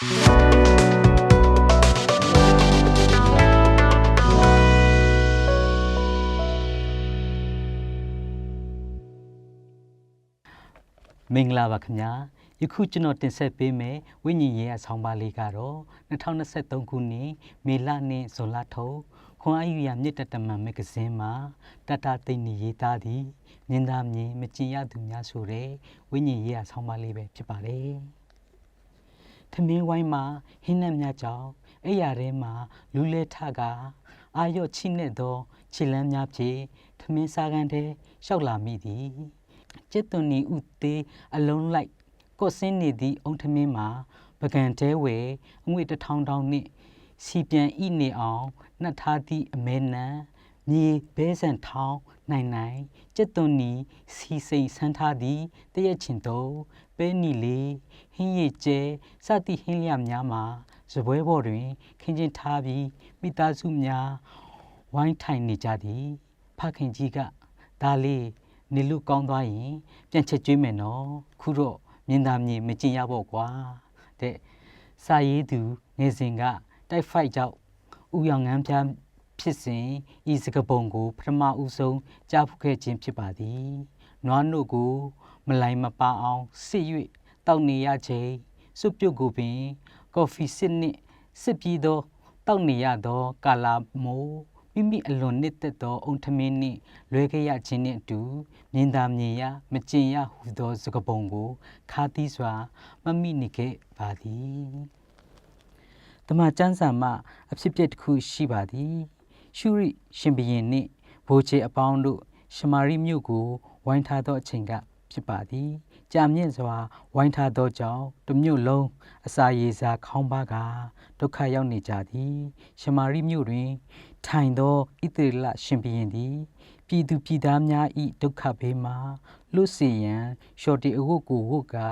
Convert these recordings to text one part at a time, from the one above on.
မင်္ဂလာပါခင်ဗျာယခုကျွန်တော်တင်ဆက်ပေးမယ်ဝိညာဉ်ရေးအဆောင်ပါလေးကတော့2023ခုနှစ်မေလနဲ့ဇွန်လထုတ်ခွန်အားယူရမြစ်တတမန်မဂ္ဂဇင်းမှာတတသိန်းရေးသားသည့်မြင်သာမြင်မကျင်ရသူများဆိုတဲ့ဝိညာဉ်ရေးအဆောင်ပါလေးပဲဖြစ်ပါတယ်ထမင်းဝိုင်းမှာဟင်းနှံများကြောင့်အဲ့ရထဲမှာလူလဲထကအာရော့ချိနဲ့သောခြေလမ်းများဖြင့်ထမင်းစားကန်ထဲရှောက်လာမိသည်ကျက်သွန်နီဥသေးအလုံးလိုက်ကော့စင်းနေသည့်အုံထမင်းမှာပကံတဲဝဲအငွေ1000တောင်းနှင့်စီပြန်ဤနေအောင်နှက်ထားသည့်အမဲနံမြေဘဲဆန်ထောင်းနိုင်ကျက်သွန်နီစီစိန်ဆန်းထားသည့်တရက်ချင်တော့ပဲနီလေးဟင်းရည်ကျဲစသည့်ဟင်းလျများမှာစပွဲပေါ်တွင်ခင်းချင်းထားပြီးမိသားစုများဝိုင်းထိုင်နေကြသည်ဖခင်ကြီးကဒါလေးနေလို့ကောင်းသွားရင်ပြန်ချက်ကျွေးမယ်နော်ခုတော့မြင်သာမြင်မကျင်ရပေါ့ကွာတဲ့စာရေးသူငယ်စဉ်ကတိုက်ဖိုက်ကြောင့်ဥယောင်ငန်းပြဖြစ်စဉ်ဤစကပုံကိုပထမဦးဆုံးကြားဖူးခဲ့ခြင်းဖြစ်ပါသည်နွားနို့ကိုမလိုက်မပါအောင်စစ်၍တောက်နေရခြင်းစွပ်ပြုတ်ကိုပင်ကော်ဖီစစ်နှင့်စစ်ပြီးသောတောက်နေရသောကာလာမိုးမိမိအလွန်နှစ်သက်သောအုံထမင်းနှင့်လွဲခဲ့ရခြင်းနှင့်အတူမြင်သာမြင်ရမကျင်ရဟုသောစကားပုံကိုခါသီးစွာမမိနေခဲ့ပါသည်တမန်ကျမ်းစာမှအဖြစ်ပြက်တစ်ခုရှိပါသည်ရှုရိရှင်ဘုရင်နှင့်ဘိုးချေအပေါင်းတို့ရှမာရိမြို့ကိုဝိုင်းထားသောအချိန်ကဖြစ်ပါသည်ကြာမြင့်စွာဝိုင်းထားသောကြောင့်တစ်မြို့လုံးအစာရေစာခေါင်းပါကဒုက္ခရောက်နေကြသည်ရှမာရိမြို့တွင်ထိုင်သောဣသရေလရှင်ဘုရင်သည်ပြည်သူပြည်သားများ၏ဒုက္ခဘေးမှာလွတ်စေရန်ရှော်တီအဝတ်ကိုဝတ်ကာ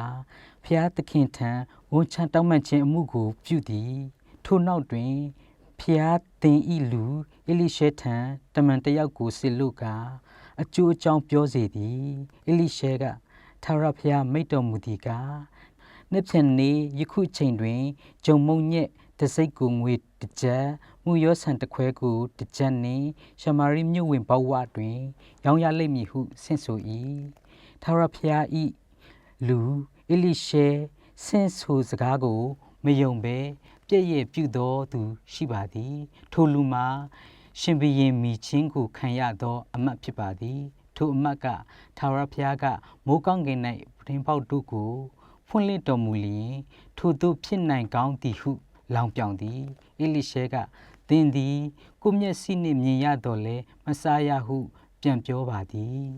ဖျားသခင်ထံဝန်ချတောင်းပန်ခြင်းအမှုကိုပြုသည်ထို့နောက်တွင်ဖျားသင်၏လူအေလိရှဲထံတမန်တယောက်ကိုစေလွတ်ကာအကျိုးအကြောင်းပြောစေသည်အေလိရှဲကထာဝရဘုရားမိန့်တော်မူသည်ကားနှစ်ဖြန်နေယခုချိန်တွင်ဂျုံမုံညက်တစိတ်ကိုငွေတစ်ကျပ်မူရောဆန်တစ်ခွဲကိုတစ်ကျပ်နှင့်ရှမာရိမြို့ဝင်ပေါဝတွင်ရောင်းရလိမ့်မည်ဟုဆင့်ဆို၏ထာဝရဘုရား၏လူအေလိရှဲဆင့်ဆိုစကားကိုမယုံဘဲပြည့်ရဲ့ပြုသောသူရှိပါသည်ထိုလူမှာရှင်ဘုရင်မိချင်းကိုခံရသောအမတ်ဖြစ်ပါသည်ထိုအမတ်ကထာဝရဘုရားကမိုးကောင်းကင်၌ပထင်ပေါက်တို့ကိုဖွင့်လှစ်တော်မူလျင်ထိုသို့ဖြစ်နိုင်ကောင်းသည်ဟုလောင်ပြောင်သည်အေလိရှဲကသင်သည်ကိုမျက်စိနှင့်မြင်ရတော်လဲမစားရဟုပြန်ပြောပါသည်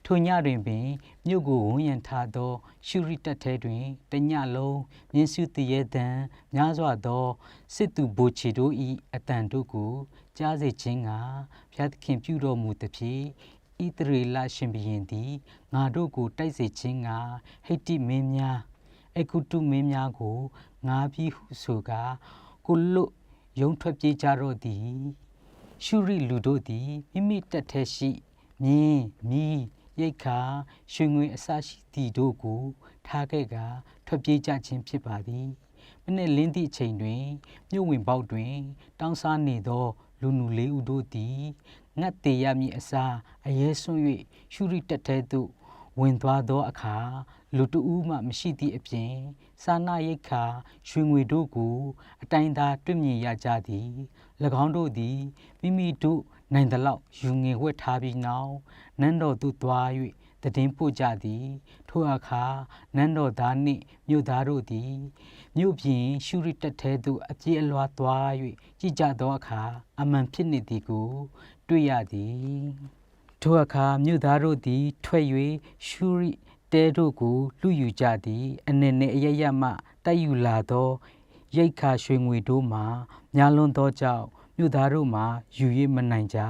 ထိုညတွင်ပင်မြို့ကိုဝန်းရံထားသောရှုရိတပ်ထဲတွင်တညလုံးမြင်းစုတရေတံများစွာသောစစ်သူဗိုလ်ခြေတို့၏အတန်တို့ကိုကြားစေခြင်းကဘုရားသခင်ပြုတော်မူသဖြင့်ဣသရေလရှင်ဘုရင်သည်ငါတို့ကိုတိုက်စေခြင်းကဟိတ္တိမင်းများအကုတုမင်းများကိုငါပြီးဟုဆိုကာကိုလွတ်ယုံထွက်ပြေးကြတော့သည်ရှုရိလူတို့သည်မိမိတပ်ထဲရှိမြင်းမီးရိတ်ခါရွှေငွေအစရှိသည်တို့ကိုထားခဲ့ကထွက်ပြေးကြခြင်းဖြစ်ပါသည်မနေ့လင်းသည့်အချိန်တွင်မြို့ဝင်ပေါက်တွင်တောင်းစားနေသောလူနူလေးဦးတို့သည်ငတ်တေရမည်အစားအရဲဆွ၍ရှုရိတက်ထဲသို့ဝင်သွားသောအခါလူတဦးမှမရှိသည့်အပြင်စာနာရိတ်ခါရွှေငွေတို့ကိုအတိုင်းသာတွေ့မြင်ရကြသည်၎င်းတို့သည်မိမိတို့နိုင်သလောက်ယူငင်ဝှက်ထားပြီးနောက်နန်းတော်သို့သွား၍တည်င်းပို့ကြသည်ထိုအခါနန်းတော်သားနှင့်မြို့သားတို့သည်မြို့ပြင်ရှုရိတက်ထဲသို့အပြေးအလွှားသွား၍ကြည်ကြသောအခါအမှန်ဖြစ်နေသည်ကိုတွေ့ရသည်ထိုအခါမြို့သားတို့သည်ထွက်၍ရှုရိတဲတို့ကိုလူယူကြသည်အနေနဲ့အရရမှတိုက်ယူလာသောရိတ်ခါရွှေငွေတို့မှာများလွန်သောကြောင့်မြို့သားတို့မှာယူ၍မနိုင်ကြ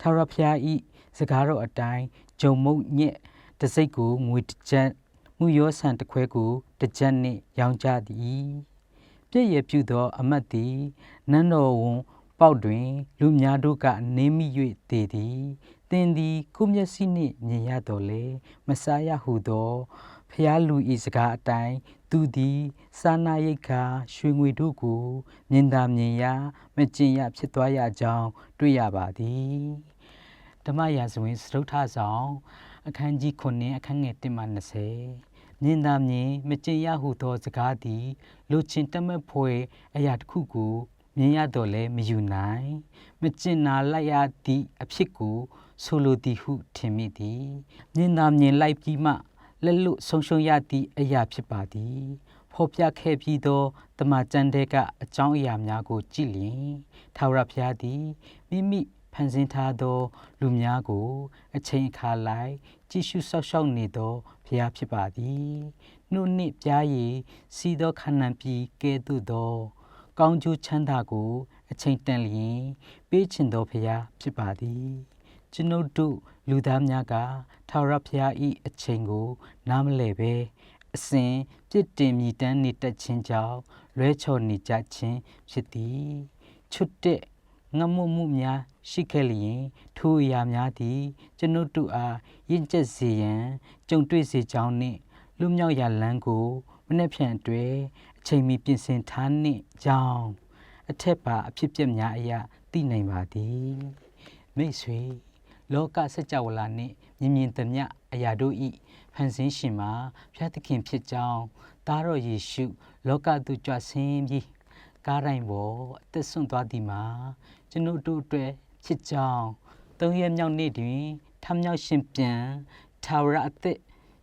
ထာဝရဘုရား၏စကားတော်အတိုင်းဂျုံမုတ်ညက်တစိတ်ကိုငွေတစ်ကျပ်မူရောဆန်တစ်ခွဲကိုတစ်ကျပ်နှင့်ရောင်းကြသည်ပြည့်ရပြုသောအမတ်သည်နန်းတော်ဝန်ပေါက်တွင်လူများတို့ကနင်းမိ၍တည်သည်သင်သည်ကိုမျက်စိနှင့်မြင်ရတော်လေမစားရဟုသောဘ ဖျားလူဤစကားအတိုင်းသူသည်စာနာရိတ်ခါရွှေငွေတို့ကိုမြင်သာမြင်ရမကျင်ရဖြစ်သွားရကြောင်းတွေ့ရပါသည်ဓမ္မရာဇဝင်စတုထဆောင်အခန်းကြီး9အခန်းငယ်1မှ20မြင်သာမြင်မကျင်ရဟုသောစကားသည်လူချင်းတမက်ဖွယ်အရာတစ်ခုကိုမြင်ရတော့လဲမယူနိုင်မကျင်နာလိုက်ရသည့်အဖြစ်ကိုဆိုလိုသည်ဟုထင်မိသည်မြင်သာမြင်လိုက်ပြီးမှလက်လွတ်ဆုံးရှုံးရသည့်အရာဖြစ်ပါသည်ဖော်ပြခဲ့ပြီးသောတမန်ကျမ်းတဲကအကြောင်းအရာများကိုကြည့်လျင်ထာဝရဘုရားသည်မိမိဖန်ဆင်းထားသောလူများကိုအချိန်အခါလိုက်ကြည့်ရှုဆောက်ရှောက်နေသောဘုရားဖြစ်ပါသည်နှုတ်နှင့်ပြားရည်စီသောခန္ဓာပြည်ကဲ့သို့သောကောင်းကျိုးချမ်းသာကိုအချိန်တန်လျင်ပေးချင်သောဘုရားဖြစ်ပါသည်ကျွန်ုပ်တို့လူသားများကထာဝရဘုရား၏အချိန်ကိုနားမလည်ပဲအစဉ်ပြစ်တင်မြည်တမ်းနေတတ်ခြင်းကြောင့်လွဲချော်နေကြခြင်းဖြစ်သည်ချွတ်တဲ့ငမွမှုများရှိခဲ့လျင်ထိုအရာများသည်ကျွန်ုပ်တို့အားရင့်ကျက်စေရန်ကြုံတွေ့စေကြောင်းနှင့်လူမြောက်ရာလမ်းကိုမနှက်ဖြန်အတွဲအချိန်မီပြင်ဆင်ထားနှင့်ကြောင်းအထက်ပါအဖြစ်ပြက်များအရာသိနိုင်ပါသည်မိတ်ဆွေလောကစကြဝဠာနှင့်မြင်သမျှအရာတို့၏ဖန်ဆင်းရှင်မှာဘုရားသခင်ဖြစ်ကြောင်းသားတော်ယေရှုလောကသို့ကြွဆင်းပြီးကားတိုင်းပေါ်အသက်ဆွန့်သွားသည်မှာကျွန်ုပ်တို့အတွက်ဖြစ်ကြောင်းသုံးရက်မြောက်နေ့တွင်ထမြောက်ရှင်ပြန်ထာဝရအသက်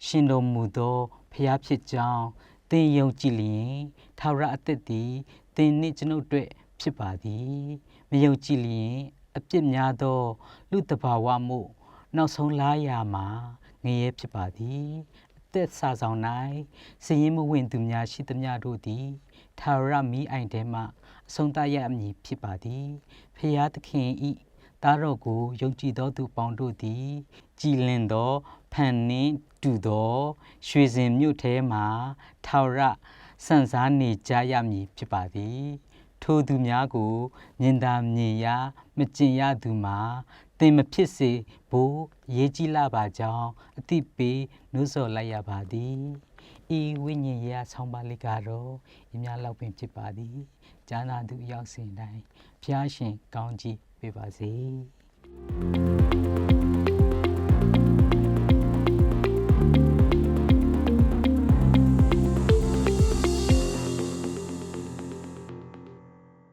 ရှင်တော်မူသောဘုရားဖြစ်ကြောင်းသင်ယုံကြည်လျင်ထာဝရအသက်သည်သင်နှင့်ကျွန်ုပ်အတွက်ဖြစ်ပါသည်မယုံကြည်လျင်အပြစ်များသောလူတဘာဝမှုနောက်ဆုံးလားရာမှာငရဲဖြစ်ပါသည်အသက်စာဆောင်၌စည်ရင်မဝင်သူများရှိသမျှတို့သည်ထာဝရမီးအိုင်ထဲမှအဆုံးသတ်ရမည်ဖြစ်ပါသည်ဖျားသခင်ဤသားတော်ကိုယုံကြည်သောသူပေါင်းတို့သည်ကြည်လင်သောဖန်နှင့်တူသောရွှေစင်မြို့ထဲမှထာဝရစံစားနေကြရမည်ဖြစ်ပါသည်ထိုသူများကိုမြင်သာမြင်ရမကျင်ရသူမှာသင်မဖြစ်စေဖို့ရေးကြည့်လာပါကြောင်းအတိပေးနှိုးဆော်လိုက်ရပါသည်ဤဝိညာဉ်ရေးဆောင်းပါးလေးကတော့ဤများလောက်ပင်ဖြစ်ပါသည်ဂျာနာသူရောက်စဉ်တိုင်းဖျားရှင်ကောင်းကြီးပေးပါစေ